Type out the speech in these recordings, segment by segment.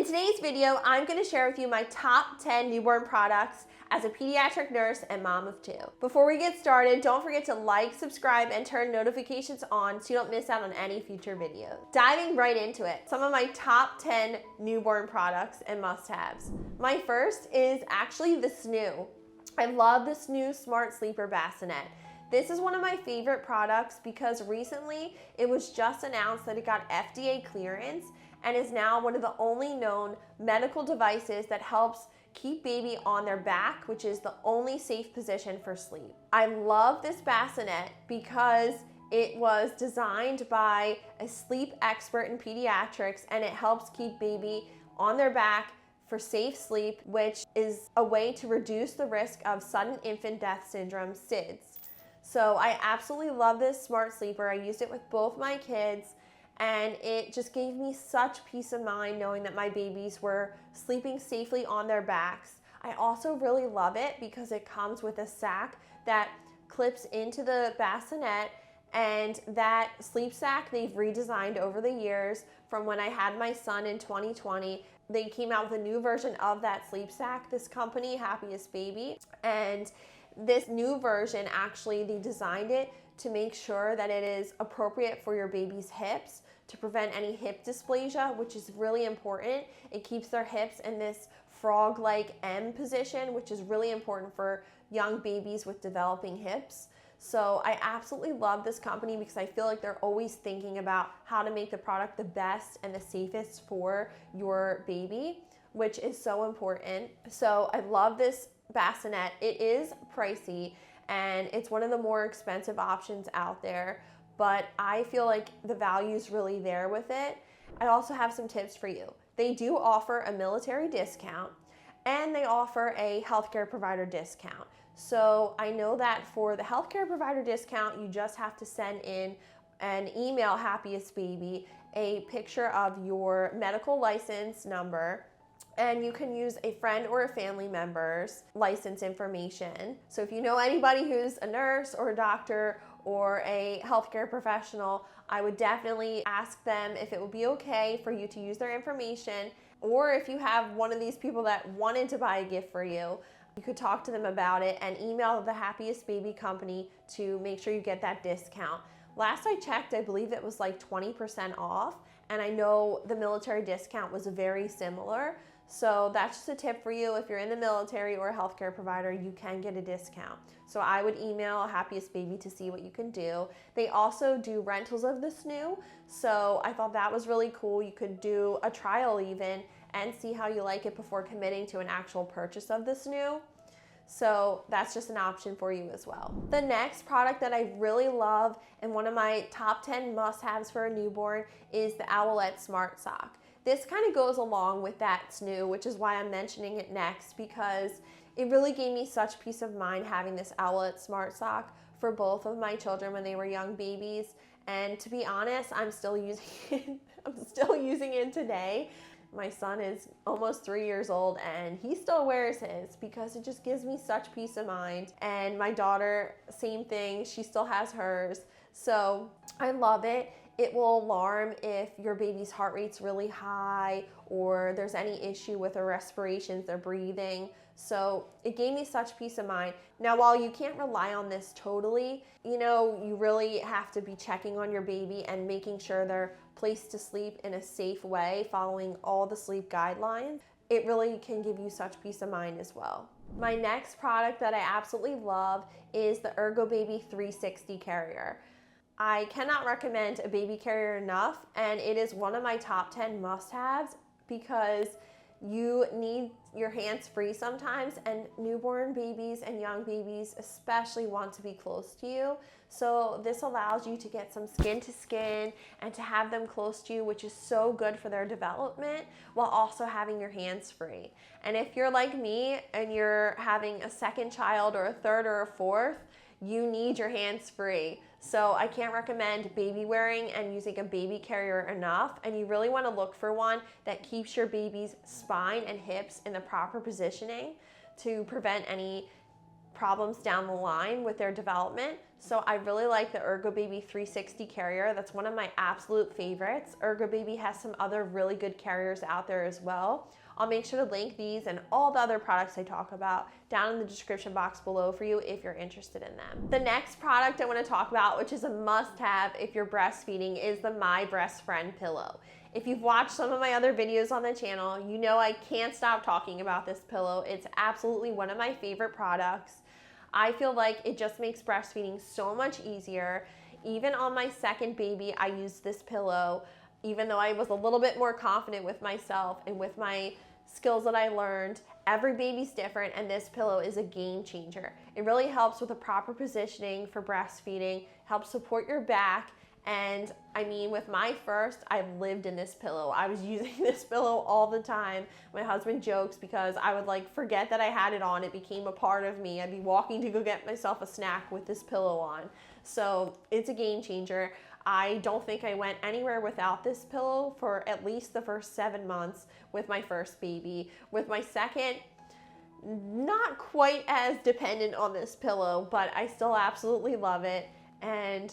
today's video, I'm going to share with you my top 10 newborn products as a pediatric nurse and mom of 2. Before we get started, don't forget to like, subscribe, and turn notifications on so you don't miss out on any future videos. Diving right into it, some of my top 10 newborn products and must-haves. My first is actually the Snoo. I love the Snoo Smart Sleeper Bassinet. This is one of my favorite products because recently it was just announced that it got FDA clearance and is now one of the only known medical devices that helps keep baby on their back, which is the only safe position for sleep. I love this bassinet because it was designed by a sleep expert in pediatrics and it helps keep baby on their back for safe sleep, which is a way to reduce the risk of sudden infant death syndrome, SIDS. So I absolutely love this smart sleeper. I used it with both my kids and it just gave me such peace of mind knowing that my babies were sleeping safely on their backs. I also really love it because it comes with a sack that clips into the bassinet, and that sleep sack they've redesigned over the years from when I had my son in 2020. They came out with a new version of that sleep sack, this company, Happiest Baby, and this new version, actually, they designed it to make sure that it is appropriate for your baby's hips to prevent any hip dysplasia, which is really important. It keeps their hips in this frog-like M position, which is really important for young babies with developing hips. So I absolutely love this company because I feel like they're always thinking about how to make the product the best and the safest for your baby, which is so important. So I love this bassinet. It is pricey and it's one of the more expensive options out there, but I feel like the value is really there with it. I also have some tips for you. They do offer a military discount and they offer a healthcare provider discount. So I know that for the healthcare provider discount, you just have to send in an email, Happiest Baby, a picture of your medical license number, and you can use a friend or a family member's license information. So if you know anybody who's a nurse or a doctor or a healthcare professional, I would definitely ask them if it would be okay for you to use their information. Or if you have one of these people that wanted to buy a gift for you, you could talk to them about it and email the Happiest Baby company to make sure you get that discount. Last I checked, I believe it was like 20% off, and I know the military discount was very similar. So that's just a tip for you. If you're in the military or a healthcare provider, you can get a discount. So I would email Happiest Baby to see what you can do. They also do rentals of the Snoo, so I thought that was really cool. You could do a trial even and see how you like it before committing to an actual purchase of the Snoo. So that's just an option for you as well. The next product that I really love and one of my top 10 must-haves for a newborn is the Owlet Smart Sock. This kind of goes along with that Snoo, which is why I'm mentioning it next, because it really gave me such peace of mind having this Owlet Smart Sock for both of my children when they were young babies. And to be honest, I'm still using it. I'm still using it today. My son is almost 3 years old and he still wears his because it just gives me such peace of mind. And my daughter, same thing, she still has hers. So I love it. It will alarm if your baby's heart rate's really high or there's any issue with their respirations, their breathing. So it gave me such peace of mind. Now, while you can't rely on this totally, you really have to be checking on your baby and making sure they're placed to sleep in a safe way, following all the sleep guidelines. It really can give you such peace of mind as well. My next product that I absolutely love is the Ergobaby 360 carrier. I cannot recommend a baby carrier enough, and it is one of my top 10 must-haves because you need your hands free sometimes, and newborn babies and young babies especially want to be close to you. So this allows you to get some skin to skin and to have them close to you, which is so good for their development while also having your hands free. And if you're like me and you're having a second child or a third or a fourth, you need your hands free. So I can't recommend baby wearing and using a baby carrier enough, and you really want to look for one that keeps your baby's spine and hips in the proper positioning to prevent any problems down the line with their development. So I really like the Ergobaby 360 carrier. That's one of my absolute favorites. Ergobaby has some other really good carriers out there as well. I'll make sure to link these and all the other products I talk about down in the description box below for you if you're interested in them. The next product I want to talk about, which is a must-have if you're breastfeeding, is the My Brest Friend pillow. If you've watched some of my other videos on the channel, you know I can't stop talking about this pillow. It's absolutely one of my favorite products. I feel like it just makes breastfeeding so much easier. Even on my second baby, I used this pillow, even though I was a little bit more confident with myself and with my skills that I learned. Every baby's different, and this pillow is a game changer. It really helps with the proper positioning for breastfeeding, helps support your back. And I mean, with my first, I've lived in this pillow. I was using this pillow all the time. My husband jokes because I would like forget that I had it on. It became a part of me. I'd be walking to go get myself a snack with this pillow on. So it's a game changer. I don't think I went anywhere without this pillow for at least the first 7 months with my first baby. With my second, not quite as dependent on this pillow, but I still absolutely love it. And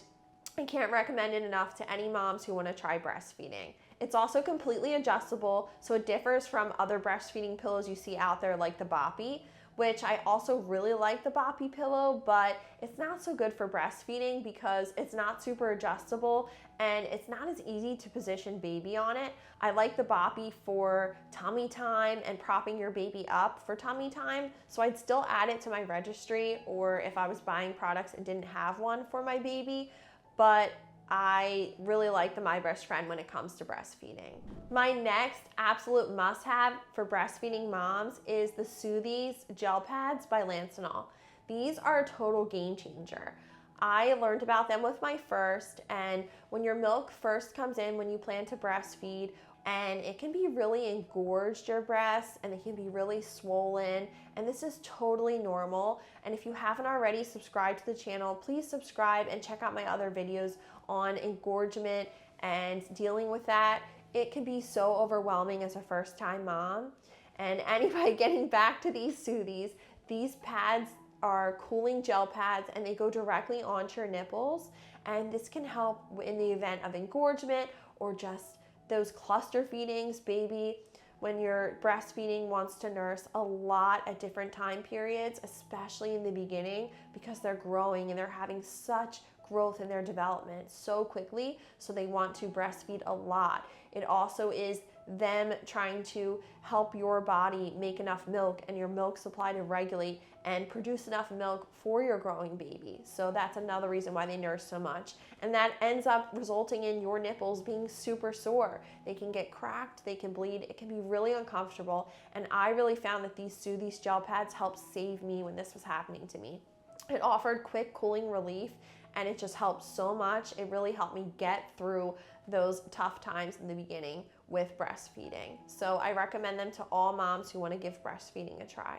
I can't recommend it enough to any moms who want to try breastfeeding. It's also completely adjustable, so it differs from other breastfeeding pillows you see out there like the Boppy, which I also really like the Boppy pillow, but it's not so good for breastfeeding because it's not super adjustable and it's not as easy to position baby on it. I like the Boppy for tummy time and propping your baby up for tummy time, so I'd still add it to my registry, or if I was buying products and didn't have one for my baby. But I really like the My Brest Friend when it comes to breastfeeding. My next absolute must-have for breastfeeding moms is the Soothies gel pads by Lancinol. These are a total game changer. I learned about them with my first, and when your milk first comes in when you plan to breastfeed, and it can be really engorged your breasts and they can be really swollen, and this is totally normal. And if you haven't already subscribed to the channel, please subscribe and check out my other videos on engorgement and dealing with that. It can be so overwhelming as a first-time mom. And anybody getting back to these Soothies, these pads are cooling gel pads and they go directly onto your nipples, and this can help in the event of engorgement or just those cluster feedings. Baby, when you're breastfeeding, wants to nurse a lot at different time periods, especially in the beginning, because they're growing and they're having such growth in their development so quickly, so they want to breastfeed a lot. It also is them trying to help your body make enough milk and your milk supply to regulate and produce enough milk for your growing baby. So that's another reason why they nurse so much. And that ends up resulting in your nipples being super sore. They can get cracked, they can bleed, it can be really uncomfortable. And I really found that these Soothies gel pads helped save me when this was happening to me. It offered quick cooling relief, and it just helped so much. It really helped me get through those tough times in the beginning with breastfeeding. So I recommend them to all moms who want to give breastfeeding a try.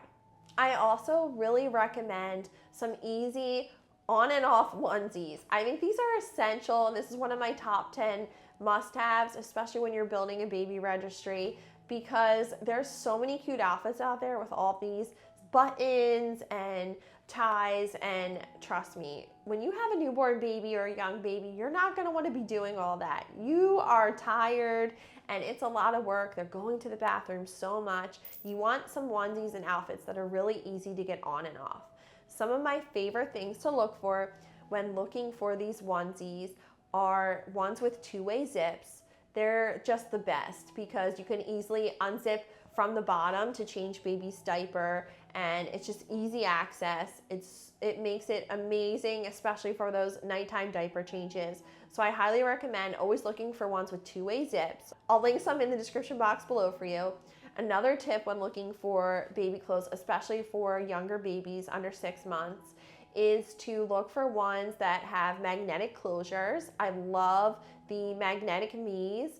I also really recommend some easy on and off onesies. I think these are essential, and this is one of my top 10 must-haves, especially when you're building a baby registry, because there's so many cute outfits out there with all these buttons and ties, and trust me, when you have a newborn baby or a young baby, you're not going to want to be doing all that. You are tired and it's a lot of work. They're going to the bathroom so much. You want some onesies and outfits that are really easy to get on and off. Some of my favorite things to look for when looking for these onesies are ones with two-way zips. They're just the best because you can easily unzip from the bottom to change baby's diaper, and it's just easy access. It makes it amazing, especially for those nighttime diaper changes. So I highly recommend always looking for ones with two-way zips. I'll link some in the description box below for you. Another tip when looking for baby clothes, especially for younger babies under 6 months, is to look for ones that have magnetic closures. I love the magnetic Me's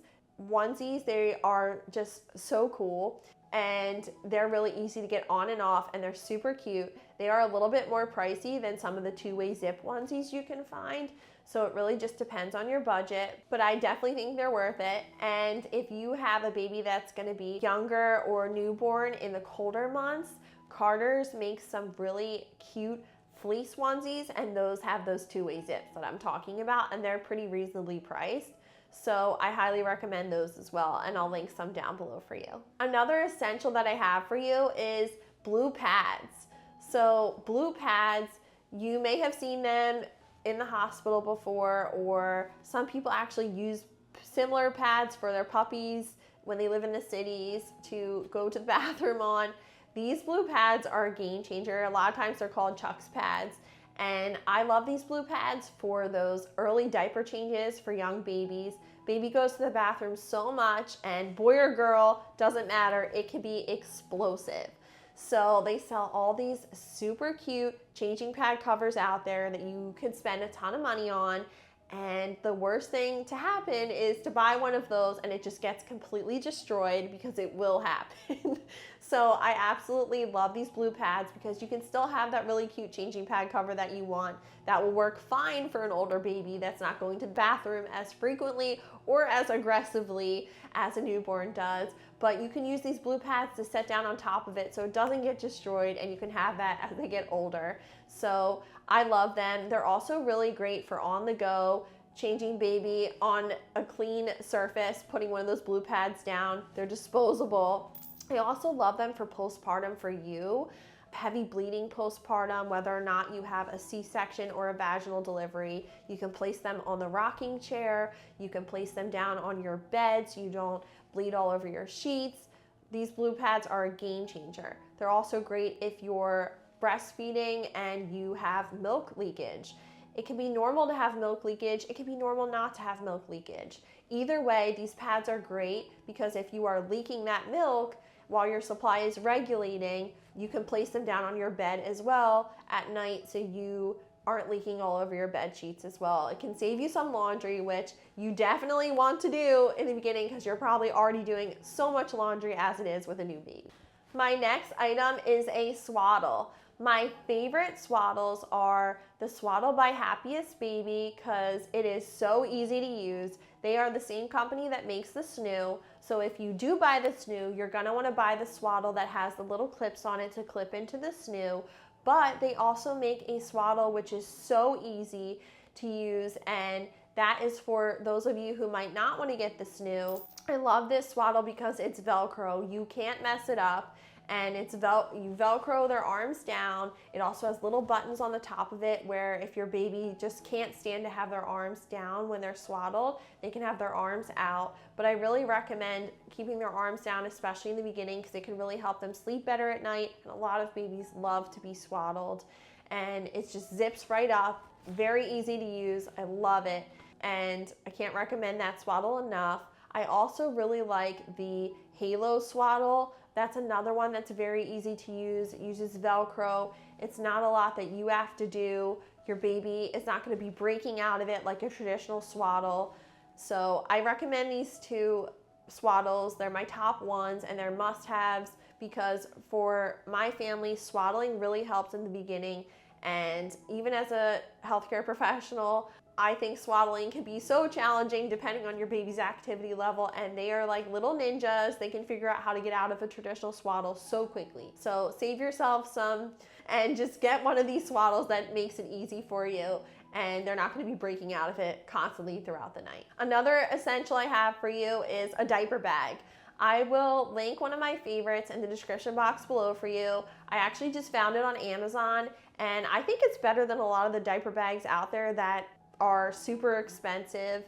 onesies. They are just so cool. and they're really easy to get on and off, and they're super cute. They are a little bit more pricey than some of the two-way zip onesies you can find, so it really just depends on your budget, but I definitely think they're worth it. And if you have a baby that's going to be younger or newborn in the colder months, Carter's makes some really cute fleece onesies, and those have those two-way zips that I'm talking about, and they're pretty reasonably priced. So I highly recommend those as well, and I'll link some down below for you. Another essential that I have for you is blue pads. So blue pads, you may have seen them in the hospital before, or some people actually use similar pads for their puppies when they live in the cities to go to the bathroom on. These blue pads are a game changer. A lot of times they're called Chuck's pads. And I love these blue pads for those early diaper changes for young babies. Baby goes to the bathroom so much, and boy or girl, doesn't matter, it can be explosive. So they sell all these super cute changing pad covers out there that you can spend a ton of money on. And the worst thing to happen is to buy one of those and it just gets completely destroyed, because it will happen. So I absolutely love these blue pads because you can still have that really cute changing pad cover that you want that will work fine for an older baby that's not going to the bathroom as frequently or as aggressively as a newborn does. But you can use these blue pads to set down on top of it so it doesn't get destroyed, and you can have that as they get older. So I love them. They're also really great for on the go, changing baby on a clean surface, putting one of those blue pads down. They're disposable. I also love them for postpartum for you. Heavy bleeding postpartum, whether or not you have a C-section or a vaginal delivery. You can place them on the rocking chair. You can place them down on your bed so you don't bleed all over your sheets. These blue pads are a game changer. They're also great if you're breastfeeding and you have milk leakage. It can be normal to have milk leakage. It can be normal not to have milk leakage. Either way, these pads are great because if you are leaking that milk while your supply is regulating, you can place them down on your bed as well at night so you aren't leaking all over your bed sheets as well. It can save you some laundry, which you definitely want to do in the beginning because you're probably already doing so much laundry as it is with a new baby. My next item is a swaddle. My favorite swaddles are the Swaddle by Happiest Baby because it is so easy to use. They are the same company that makes the Snoo. So if you do buy the Snoo, you're gonna wanna buy the swaddle that has the little clips on it to clip into the Snoo. But they also make a swaddle which is so easy to use, and that is for those of you who might not wanna get the Snoo. I love this swaddle because it's Velcro. You can't mess it up. And it's you Velcro their arms down. It also has little buttons on the top of it where if your baby just can't stand to have their arms down when they're swaddled, they can have their arms out. But I really recommend keeping their arms down, especially in the beginning, because it can really help them sleep better at night. And a lot of babies love to be swaddled. And it just zips right up, very easy to use. I love it. And I can't recommend that swaddle enough. I also really like the Halo swaddle. That's another one that's very easy to use. It uses Velcro. It's not a lot that you have to do. Your baby is not going to be breaking out of it like a traditional swaddle. So I recommend these two swaddles. They're my top ones and they're must-haves because for my family, swaddling really helps in the beginning. And even as a healthcare professional, I think swaddling can be so challenging depending on your baby's activity level, and they are like little ninjas. They can figure out how to get out of a traditional swaddle so quickly. So save yourself some and just get one of these swaddles that makes it easy for you, and they're not going to be breaking out of it constantly throughout the night. Another essential I have for you is a diaper bag. I will link one of my favorites in the description box below for you. I actually just found it on Amazon, and I think it's better than a lot of the diaper bags out there that are super expensive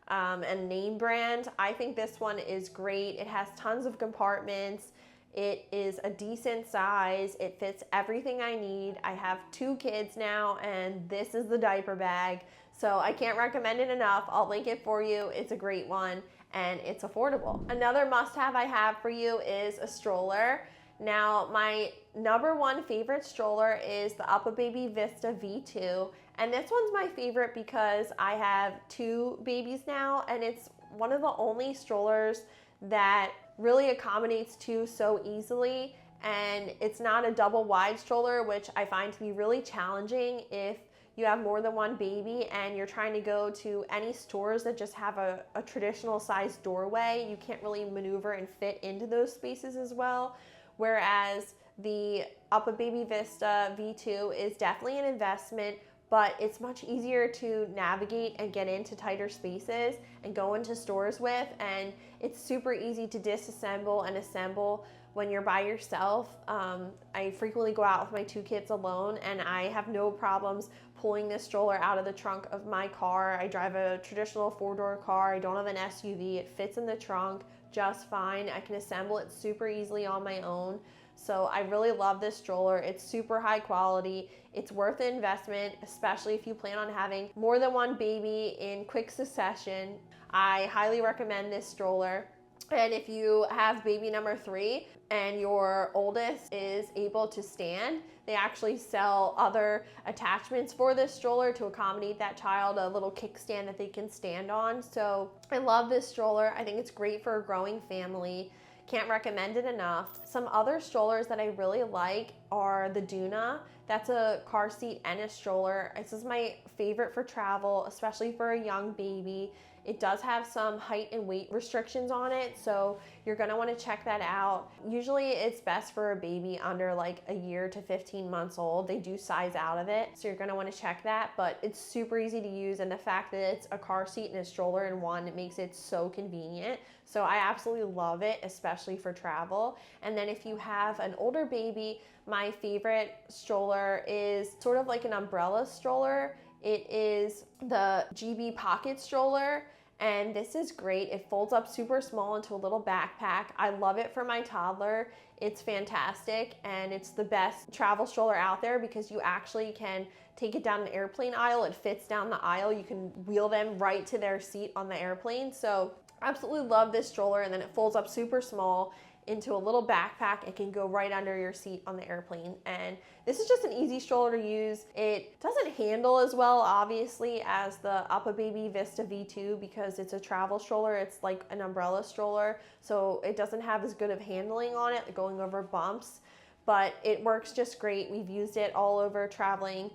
and name brand. I think this one is great. It has tons of compartments. It is a decent size. It fits everything I need. I have 2 kids now, and this is the diaper bag. So I can't recommend it enough. I'll link it for you. It's a great one, and it's affordable. Another must-have I have for you is a stroller. Now, my #1 favorite stroller is the UPPAbaby Vista V2, and this one's my favorite because I have 2 babies now, and it's one of the only strollers that really accommodates two so easily. And it's not a double wide stroller, which I find to be really challenging if you have more than one baby and you're trying to go to any stores that just have a traditional size doorway. You can't really maneuver and fit into those spaces as well. Whereas the UPPAbaby Vista V2 is definitely an investment, but it's much easier to navigate and get into tighter spaces and go into stores with, and it's super easy to disassemble and assemble when you're by yourself. I frequently go out with my two kids alone, and I have no problems pulling this stroller out of the trunk of my car. I drive a traditional four-door car. I don't have an SUV. It fits in the trunk just fine. I can assemble it super easily on my own. So I really love this stroller. It's super high quality. It's worth the investment, especially if you plan on having more than one baby in quick succession. I highly recommend this stroller. And if you have baby number 3 and your oldest is able to stand, they actually sell other attachments for this stroller to accommodate that child, a little kickstand that they can stand on. So I love this stroller. I think it's great for a growing family. Can't recommend it enough. Some other strollers that I really like are the Doona. That's a car seat and a stroller. This is my favorite for travel, especially for a young baby. It does have some height and weight restrictions on it, so you're gonna wanna check that out. Usually it's best for a baby under like a year to 15 months old. They do size out of it, so you're gonna wanna check that, but it's super easy to use, and the fact that it's a car seat and a stroller in one, it makes it so convenient. So I absolutely love it, especially for travel. And then if you have an older baby, my favorite stroller is sort of like an umbrella stroller. It is the GB Pocket Stroller, and this is great. It folds up super small into a little backpack. I love it for my toddler. It's fantastic, and it's the best travel stroller out there because you actually can take it down an airplane aisle. It fits down the aisle. You can wheel them right to their seat on the airplane. So absolutely love this stroller, and then it folds up super small into a little backpack. It can go right under your seat on the airplane, and this is just an easy stroller to use. It doesn't handle as well, obviously, as the UPPAbaby Vista V2 because it's a travel stroller. It's like an umbrella stroller, so it doesn't have as good of handling on it, going over bumps, but it works just great. We've used it all over traveling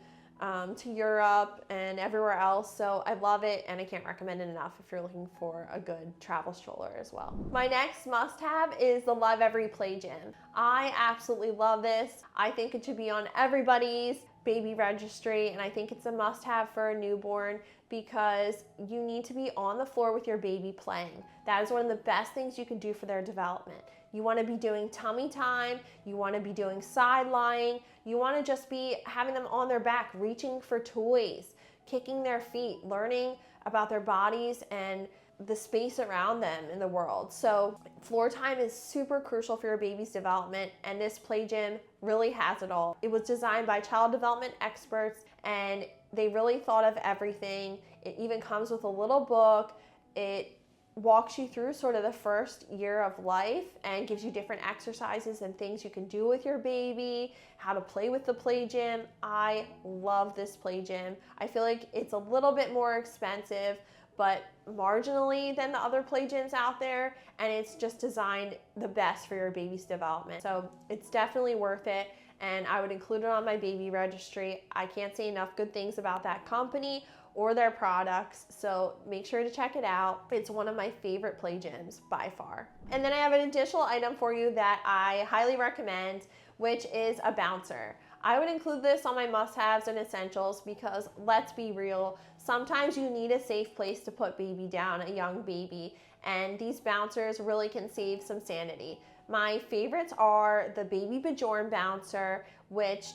to Europe and everywhere else. So I love it, and I can't recommend it enough if you're looking for a good travel stroller as well. My next must-have is the Love Every Play Gym. I absolutely love this. I think it should be on everybody's baby registry, and I think it's a must-have for a newborn because you need to be on the floor with your baby playing. That is one of the best things you can do for their development. You want to be doing tummy time, you want to be doing side lying, you want to just be having them on their back, reaching for toys, kicking their feet, learning about their bodies and the space around them in the world. So floor time is super crucial for your baby's development, and this play gym really has it all. It was designed by child development experts, and they really thought of everything. It even comes with a little book. It walks you through sort of the first year of life and gives you different exercises and things you can do with your baby, how to play with the play gym. I love this play gym. I feel like it's a little bit more expensive, but marginally than the other play gyms out there, and it's just designed the best for your baby's development. So it's definitely worth it, and I would include it on my baby registry. I can't say enough good things about that company or their products, so make sure to check it out. It's one of my favorite play gyms by far. And then I have an additional item for you that I highly recommend, which is a bouncer. I would include this on my must-haves and essentials because let's be real, sometimes you need a safe place to put baby down, a young baby, and these bouncers really can save some sanity. My favorites are the Baby Bjorn bouncer, which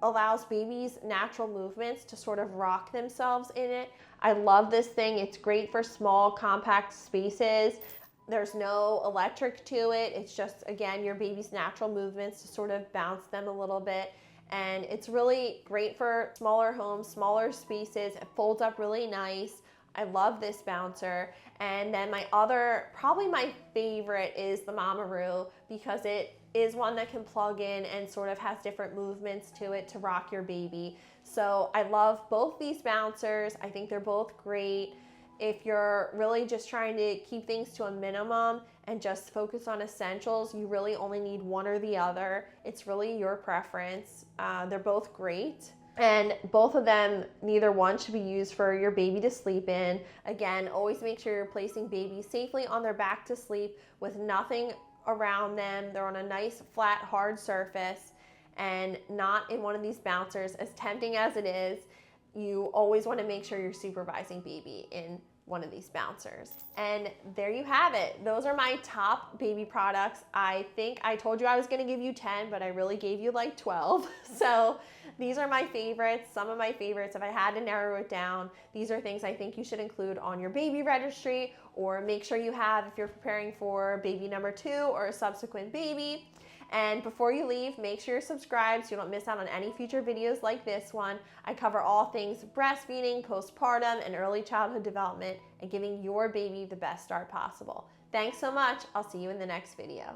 allows babies natural movements to sort of rock themselves in it. I love this thing. It's great for small, compact spaces. There's no electric to it. It's just, again, your baby's natural movements to sort of bounce them a little bit. And it's really great for smaller homes, smaller spaces. It folds up really nice. I love this bouncer. And then probably my favorite is the Mamaroo because it is one that can plug in and sort of has different movements to it to rock your baby. So I love both these bouncers. I think they're both great. If you're really just trying to keep things to a minimum and just focus on essentials. You really only need one or the other. It's really your preference. They're both great. And both of them, neither one should be used for your baby to sleep in. Again, always make sure you're placing babies safely on their back to sleep with nothing around them. They're on a nice, flat, hard surface and not in one of these bouncers. As tempting as it is, you always want to make sure you're supervising baby in one of these bouncers. And there you have it. Those are my top baby products. I think I told you I was going to give you 10, but I really gave you like 12. So these are my favorites, some of my favorites. If I had to narrow it down, these are things I think you should include on your baby registry, or make sure you have if you're preparing for baby number 2 or a subsequent baby. And before you leave, make sure you're subscribed so you don't miss out on any future videos like this one. I cover all things breastfeeding, postpartum, and early childhood development, and giving your baby the best start possible. Thanks so much. I'll see you in the next video.